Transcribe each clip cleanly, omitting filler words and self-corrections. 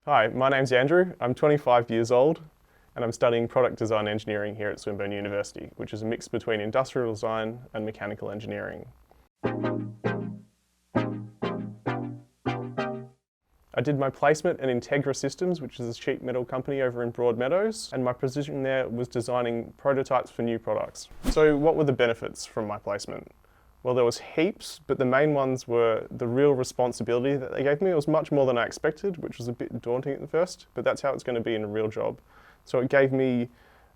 Hi, my name's Andrew. I'm 25 years old and I'm studying product design engineering here at Swinburne University, which is a mix between industrial design and mechanical engineering. I did my placement at Integra Systems, which is a sheet metal company over in Broadmeadows, and my position there was designing prototypes for new products. So what were the benefits from my placement? Well, there was heaps, but the main ones were the real responsibility that they gave me. It was much more than I expected, which was a bit daunting at the first, but that's how it's going to be in a real job. So it gave me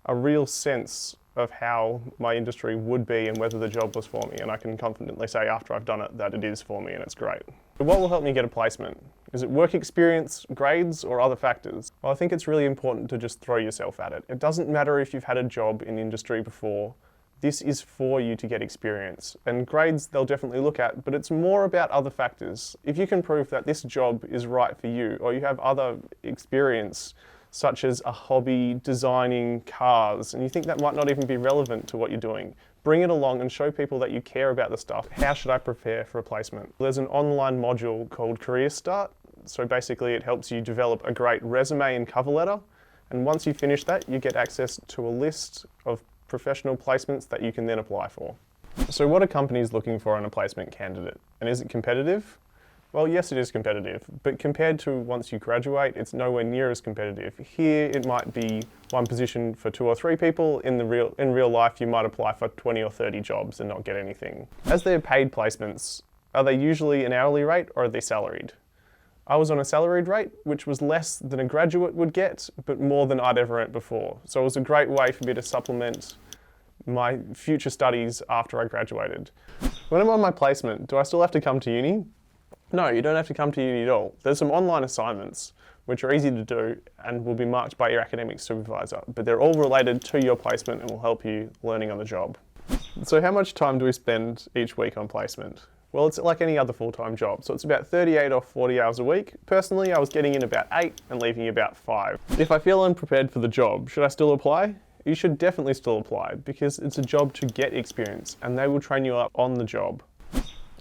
a real sense of how my industry would be and whether the job was for me, and I can confidently say after I've done it that it is for me and it's great. But what will help me get a placement? Is it work experience, grades, or other factors? Well, I think it's really important to just throw yourself at it. It doesn't matter if you've had a job in the industry before. This is for you to get experience, and grades they'll definitely look at, but it's more about other factors. If you can prove that this job is right for you, or you have other experience such as a hobby designing cars, and you think that might not even be relevant to what you're doing, bring it along and show people that you care about the stuff. How should I prepare for a placement? There's an online module called Career Start. So basically it helps you develop a great resume and cover letter, and once you finish that, you get access to a list of professional placements that you can then apply for. So what are companies looking for in a placement candidate? And is it competitive? Well, yes, it is competitive, but compared to once you graduate, it's nowhere near as competitive. Here, it might be one position for 2 or 3 people. In real life, you might apply for 20 or 30 jobs and not get anything. As they're paid placements, are they usually an hourly rate or are they salaried? I was on a salaried rate, which was less than a graduate would get, but more than I'd ever earned before. So it was a great way for me to supplement my future studies after I graduated. When I'm on my placement, do I still have to come to uni? No, you don't have to come to uni at all. There's some online assignments which are easy to do and will be marked by your academic supervisor, but they're all related to your placement and will help you learning on the job. So how much time do we spend each week on placement? Well, it's like any other full-time job, so it's about 38 or 40 hours a week. Personally, I was getting in about 8 and leaving about 5. If I feel unprepared for the job, should I still apply? You should definitely still apply because it's a job to get experience and they will train you up on the job.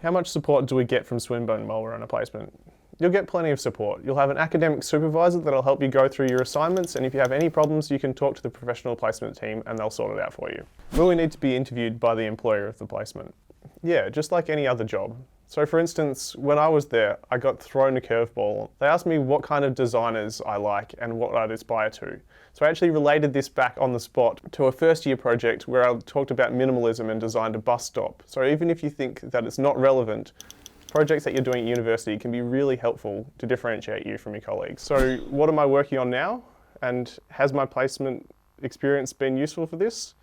How much support do we get from Swinburne while we're on a placement? You'll get plenty of support. You'll have an academic supervisor that'll help you go through your assignments, and if you have any problems, you can talk to the professional placement team and they'll sort it out for you. Will we need to be interviewed by the employer of the placement? Yeah, just like any other job. So for instance, when I was there, I got thrown a curveball. They asked me what kind of designers I like and what I'd aspire to. So I actually related this back on the spot to a first year project where I talked about minimalism and designed a bus stop. So even if you think that it's not relevant, projects that you're doing at university can be really helpful to differentiate you from your colleagues. So what am I working on now? And has my placement experience been useful for this?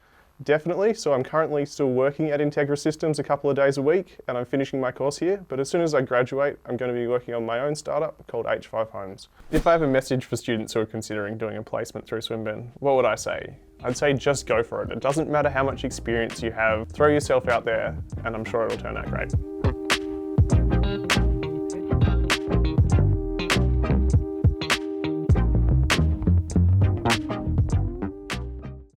Definitely. So I'm currently still working at Integra Systems a couple of days a week and I'm finishing my course here. But as soon as I graduate, I'm going to be working on my own startup called H5 Homes. If I have a message for students who are considering doing a placement through Swinburne, what would I say? I'd say just go for it. It doesn't matter how much experience you have. Throw yourself out there and I'm sure it'll turn out great.